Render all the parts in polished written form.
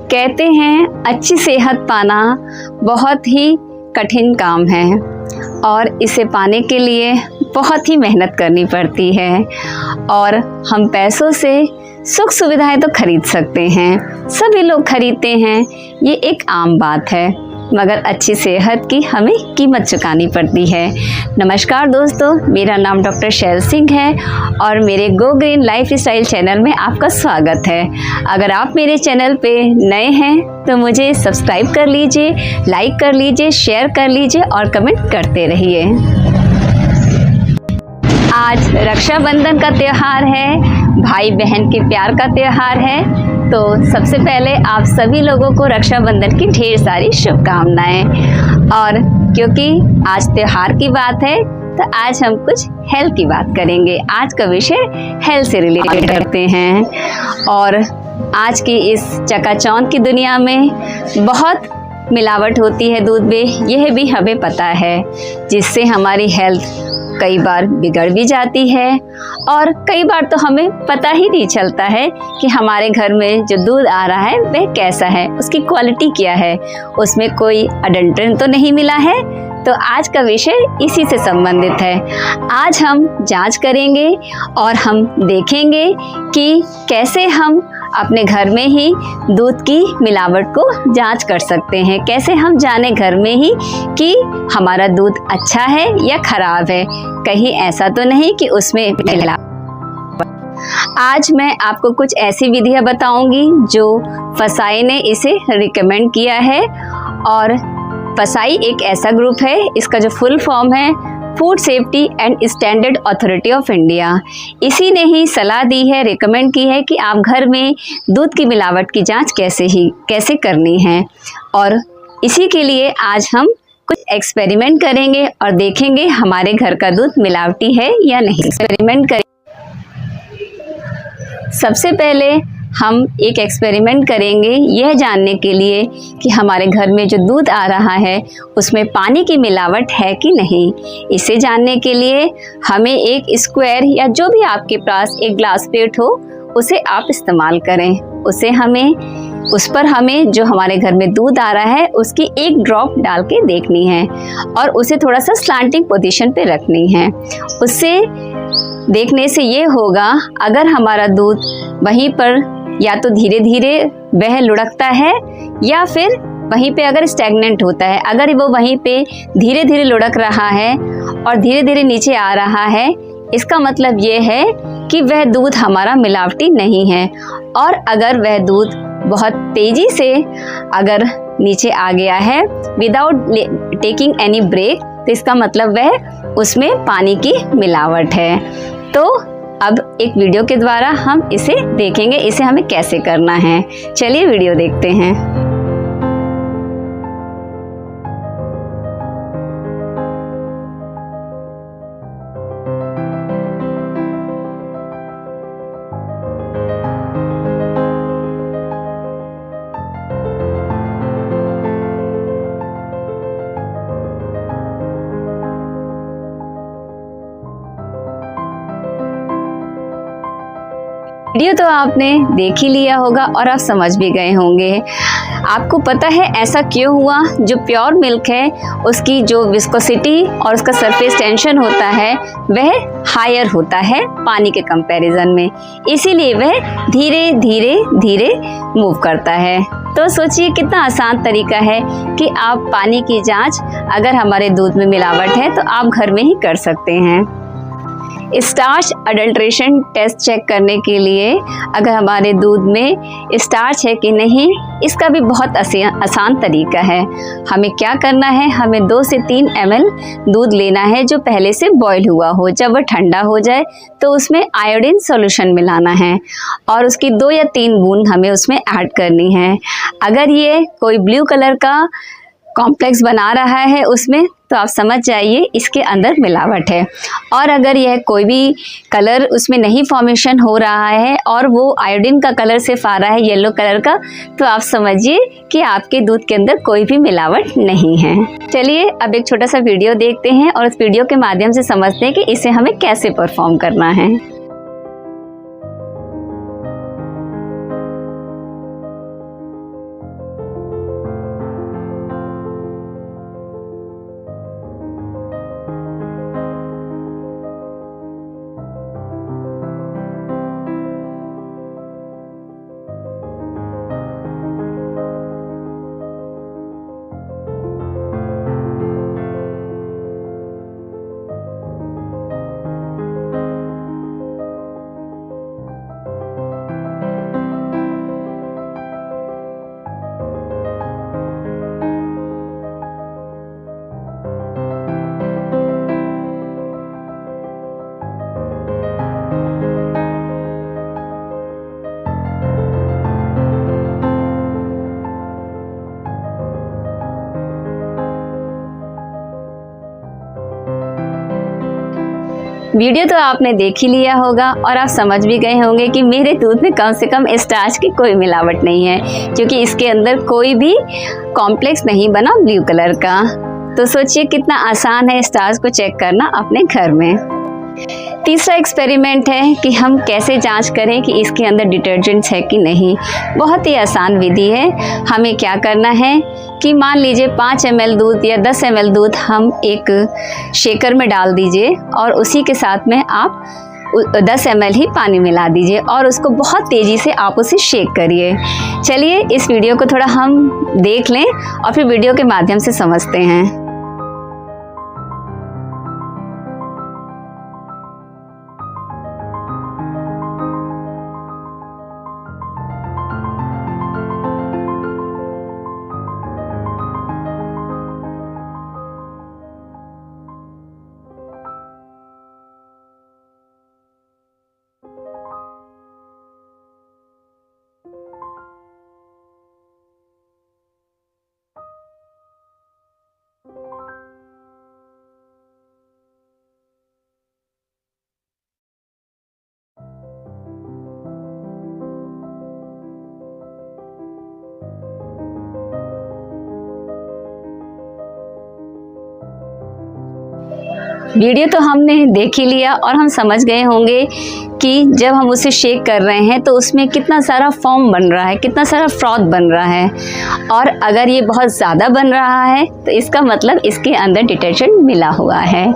कहते हैं अच्छी सेहत पाना बहुत ही कठिन काम है और इसे पाने के लिए बहुत ही मेहनत करनी पड़ती है। और हम पैसों से सुख सुविधाएं तो खरीद सकते हैं, सभी लोग खरीदते हैं, ये एक आम बात है, मगर अच्छी सेहत की हमें कीमत चुकानी पड़ती है। नमस्कार दोस्तों, मेरा नाम डॉक्टर शैल सिंह है और मेरे go green life style channel में आपका स्वागत है। अगर आप मेरे चैनल पे नए हैं तो मुझे सब्सक्राइब कर लीजिए, लाइक कर लीजिए, शेयर कर लीजिए और कमेंट करते रहिए। आज रक्षाबंधन का त्यौहार है, भाई बहन के प्यार का त्यौहार है। तो सबसे पहले आप सभी लोगों को रक्षाबंधन की ढेर सारी शुभकामनाएं। और क्योंकि आज त्यौहार की बात है तो आज हम कुछ हेल्थ की बात करेंगे। आज का विषय हेल्थ से रिलेटेड करते हैं। और आज की इस चकाचौंध की दुनिया में बहुत मिलावट होती है दूध में, यह भी हमें पता है, जिससे हमारी हेल्थ कई बार बिगड़ भी जाती है और कई बार तो हमें पता ही नहीं चलता है कि हमारे घर में जो दूध आ रहा है वह कैसा है, उसकी क्वालिटी क्या है, उसमें कोई अडल्ट्रेंट तो नहीं मिला है। तो आज का विषय इसी से संबंधित है। आज हम जांच करेंगे और हम देखेंगे कि कैसे हम अपने घर में ही दूध की मिलावट को जांच कर सकते हैं, कैसे हम जाने घर में ही कि हमारा दूध अच्छा है या खराब है, कहीं ऐसा तो नहीं कि उसमें मिलावट। आज मैं आपको कुछ ऐसी विधियां बताऊंगी जो फसाई ने इसे रिकमेंड किया है। और फसाई एक ऐसा ग्रुप है, इसका जो फुल फॉर्म है food safety and standard authority of India. इसी ने ही सलाह दी है, रिकमेंड की है कि आप घर में दूध की मिलावट की जांच कैसे करनी है। और इसी के लिए आज हम कुछ एक्सपेरिमेंट करेंगे और देखेंगे हमारे घर का दूध मिलावटी है या नहीं। एक्सपेरिमेंट करें। सबसे पहले हम एक एक्सपेरिमेंट करेंगे यह जानने के लिए कि हमारे घर में जो दूध आ रहा है उसमें पानी की मिलावट है कि नहीं। इसे जानने के लिए हमें एक स्क्वायर या जो भी आपके पास एक ग्लास प्लेट हो उसे आप इस्तेमाल करें। उस पर हमें जो हमारे घर में दूध आ रहा है उसकी एक ड्रॉप डाल के देखनी है और उसे थोड़ा सा स्लांटिंग पोजीशन पे रखनी है। उससे देखने से ये होगा, अगर हमारा दूध वहीं पर या तो धीरे धीरे वह लुढ़कता है या फिर वहीं पे अगर स्टैग्नेंट होता है, अगर वो वहीं पे धीरे धीरे लुढ़क रहा है और धीरे धीरे नीचे आ रहा है, इसका मतलब ये है कि वह दूध हमारा मिलावटी नहीं है। और अगर वह दूध बहुत तेजी से अगर नीचे आ गया है विदाउट टेकिंग एनी ब्रेक, तो इसका मतलब वह उसमें पानी की मिलावट है। तो अब एक वीडियो के द्वारा हम इसे देखेंगे, इसे हमें कैसे करना है। चलिए वीडियो देखते हैं। वीडियो तो आपने देख ही लिया होगा और आप समझ भी गए होंगे। आपको पता है ऐसा क्यों हुआ? जो प्योर मिल्क है उसकी जो विस्कोसिटी और उसका सरफेस टेंशन होता है वह हायर होता है पानी के कंपैरिजन में, इसीलिए वह धीरे धीरे धीरे मूव करता है। तो सोचिए कितना आसान तरीका है कि आप पानी की जांच अगर हमारे दूध में मिलावट है तो आप घर में ही कर सकते हैं। स्टार्च अडल्ट्रेशन टेस्ट चेक करने के लिए अगर हमारे दूध में स्टार्च है कि नहीं, इसका भी बहुत आसान तरीका है। हमें क्या करना है, हमें 2 से 3 ml दूध लेना है जो पहले से बॉईल हुआ हो। जब वह ठंडा हो जाए तो उसमें आयोडीन सॉल्यूशन मिलाना है और उसकी 2 या 3 बूंद हमें उसमें ऐड करनी है। अगर ये कोई ब्लू कलर का कॉम्प्लेक्स बना रहा है उसमें, तो आप समझ जाइए इसके अंदर मिलावट है। और अगर यह कोई भी कलर उसमें नहीं फॉर्मेशन हो रहा है और वो आयोडीन का कलर सिर्फ आ रहा है येलो कलर का, तो आप समझिए कि आपके दूध के अंदर कोई भी मिलावट नहीं है। चलिए अब एक छोटा सा वीडियो देखते हैं और उस वीडियो के माध्यम से समझते हैं कि इसे हमें कैसे परफॉर्म करना है। वीडियो तो आपने देख ही लिया होगा और आप समझ भी गए होंगे कि मेरे दूध में कम से कम स्टार्च की कोई मिलावट नहीं है, क्योंकि इसके अंदर कोई भी कॉम्प्लेक्स नहीं बना ब्लू कलर का। तो सोचिए कितना आसान है स्टार्च को चेक करना अपने घर में। तीसरा एक्सपेरिमेंट है कि हम कैसे जांच करें कि इसके अंदर डिटर्जेंट्स है कि नहीं। बहुत ही आसान विधि है। हमें क्या करना है कि मान लीजिए 5 ml दूध या 10 ml दूध हम एक शेकर में डाल दीजिए और उसी के साथ में आप 10 ml ही पानी मिला दीजिए और उसको बहुत तेज़ी से आप उसे शेक करिए। चलिए इस वीडियो को थोड़ा हम देख लें और फिर वीडियो के माध्यम से समझते हैं। वीडियो तो हमने देख ही लिया और हम समझ गए होंगे कि जब हम उसे शेक कर रहे हैं तो उसमें कितना सारा फोम बन रहा है, कितना सारा फ्रॉथ बन रहा है। और अगर ये बहुत ज़्यादा बन रहा है तो इसका मतलब इसके अंदर डिटर्जेंट मिला हुआ है।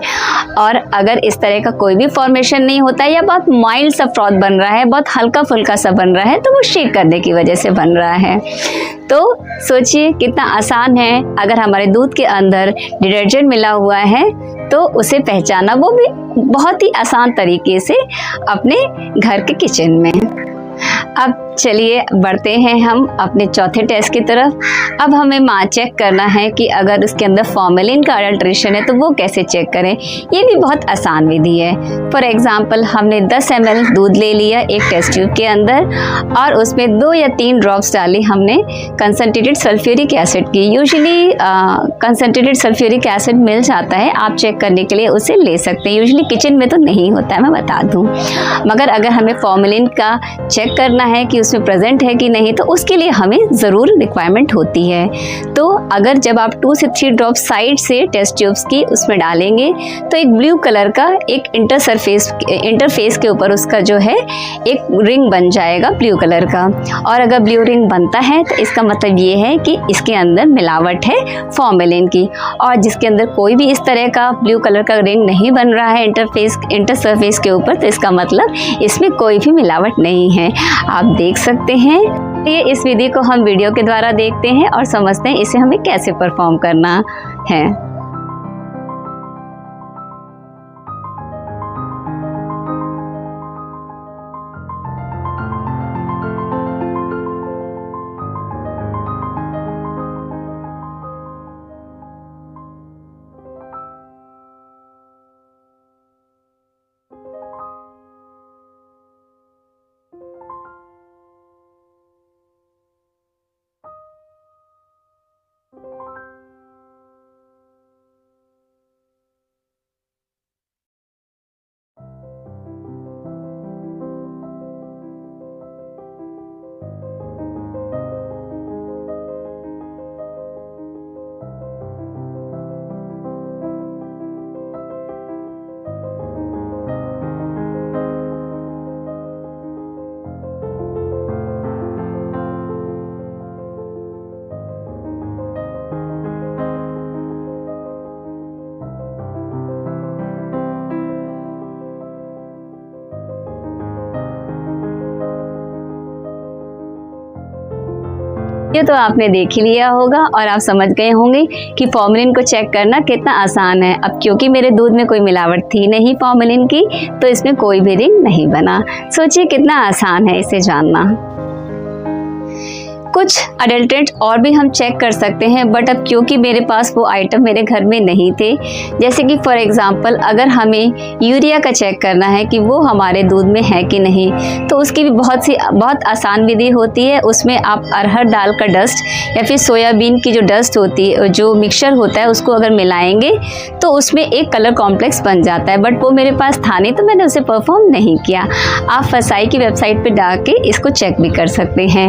और अगर इस तरह का कोई भी फॉर्मेशन नहीं होता है या बहुत माइल्ड सा फ्रॉथ बन रहा है, बहुत हल्का फुल्का सा बन रहा है, तो वो शेक करने की वजह से बन रहा है। तो सोचिए कितना आसान है। अगर हमारे दूध के अंदर डिटर्जेंट मिला हुआ है तो उसे पहचाना वो भी बहुत ही आसान तरीके से अपने घर के किचन में। अब चलिए बढ़ते हैं हम अपने चौथे टेस्ट की तरफ। अब हमें चेक करना है कि अगर उसके अंदर फॉर्मेलिन का अडल्ट्रेशन है तो वो कैसे चेक करें। ये भी बहुत आसान विधि है। फॉर एग्जांपल हमने 10 ml दूध ले लिया एक टेस्ट ट्यूब के अंदर और उसमें 2 या 3 ड्रॉप्स डाली हमने कंसंट्रेटेड सल्फ्यूरिक एसिड की। यूजुअली कंसंट्रेटेड सल्फ्यूरिक एसिड मिल जाता है, आप चेक करने के लिए उसे ले सकते हैं। यूजुअली किचन में तो नहीं होता है, मैं बता दूँ। मगर अगर हमें फॉर्मेलिन का चेक करना है कि उसमें प्रेजेंट है कि नहीं, तो उसके लिए हमें ज़रूर रिक्वायरमेंट होती है। तो अगर जब आप 2 से 3 ड्रॉप साइड से टेस्ट ट्यूब्स की उसमें डालेंगे तो एक ब्लू कलर का एक इंटरफेस के ऊपर उसका जो है एक रिंग बन जाएगा ब्लू कलर का। और अगर ब्लू रिंग बनता है तो इसका मतलब ये है कि इसके अंदर मिलावट है फॉर्मेलिन की। और जिसके अंदर कोई भी इस तरह का ब्लू कलर का रिंग नहीं बन रहा है इंटरसरफेस के ऊपर, तो इसका मतलब इसमें कोई भी मिलावट नहीं है। आप देख सकते हैं। ये इस विधि को हम वीडियो के द्वारा देखते हैं और समझते हैं इसे हमें कैसे परफॉर्म करना है। ये तो आपने देख ही लिया होगा और आप समझ गए होंगे कि फॉर्मेलिन को चेक करना कितना आसान है। अब क्योंकि मेरे दूध में कोई मिलावट थी नहीं फॉर्मेलिन की, तो इसमें कोई भी रिंग नहीं बना। सोचिए कितना आसान है इसे जानना। कुछ अडल्ट्रेंट और भी हम चेक कर सकते हैं, बट अब क्योंकि मेरे पास वो आइटम मेरे घर में नहीं थे, जैसे कि फॉर एग्जांपल अगर हमें यूरिया का चेक करना है कि वो हमारे दूध में है कि नहीं, तो उसकी भी बहुत आसान विधि होती है। उसमें आप अरहर दाल का डस्ट या फिर सोयाबीन की जो डस्ट होती है, जो मिक्सचर होता है, उसको अगर मिलाएंगे तो उसमें एक कलर कॉम्प्लेक्स बन जाता है। बट वो मेरे पास था नहीं तो मैंने उसे परफॉर्म नहीं किया। आप फसाई की वेबसाइट पे डाल के इसको चेक भी कर सकते हैं।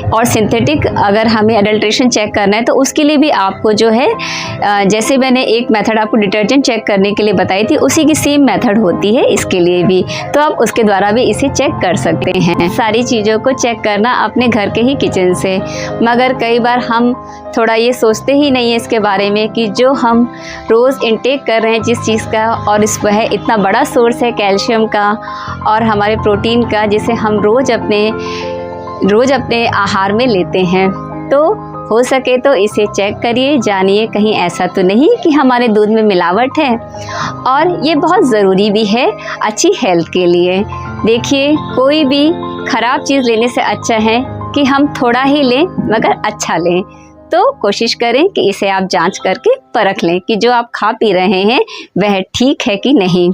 और सिंथेटिक अगर हमें अडल्ट्रेशन चेक करना है तो उसके लिए भी आपको जो है जैसे मैंने एक मेथड आपको डिटर्जेंट चेक करने के लिए बताई थी, उसी की सेम मेथड होती है इसके लिए भी, तो आप उसके द्वारा भी इसे चेक कर सकते हैं। सारी चीज़ों को चेक करना अपने घर के ही किचन से, मगर कई बार हम थोड़ा ये सोचते ही नहीं है इसके बारे में कि जो हम रोज़ इनटेक कर रहे हैं जिस चीज़ का, और इस वह इतना बड़ा सोर्स है कैल्शियम का और हमारे प्रोटीन का, जिसे हम रोज़ अपने आहार में लेते हैं। तो हो सके तो इसे चेक करिए, जानिए कहीं ऐसा तो नहीं कि हमारे दूध में मिलावट है। और ये बहुत ज़रूरी भी है अच्छी हेल्थ के लिए। देखिए, कोई भी ख़राब चीज़ लेने से अच्छा है कि हम थोड़ा ही लें मगर अच्छा लें। तो कोशिश करें कि इसे आप जांच करके परख लें कि जो आप खा पी रहे हैं वह ठीक है कि नहीं।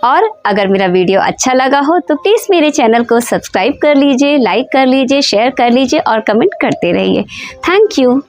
और अगर मेरा वीडियो अच्छा लगा हो तो प्लीज़ मेरे चैनल को सब्सक्राइब कर लीजिए, लाइक कर लीजिए, शेयर कर लीजिए और कमेंट करते रहिए। Thank you.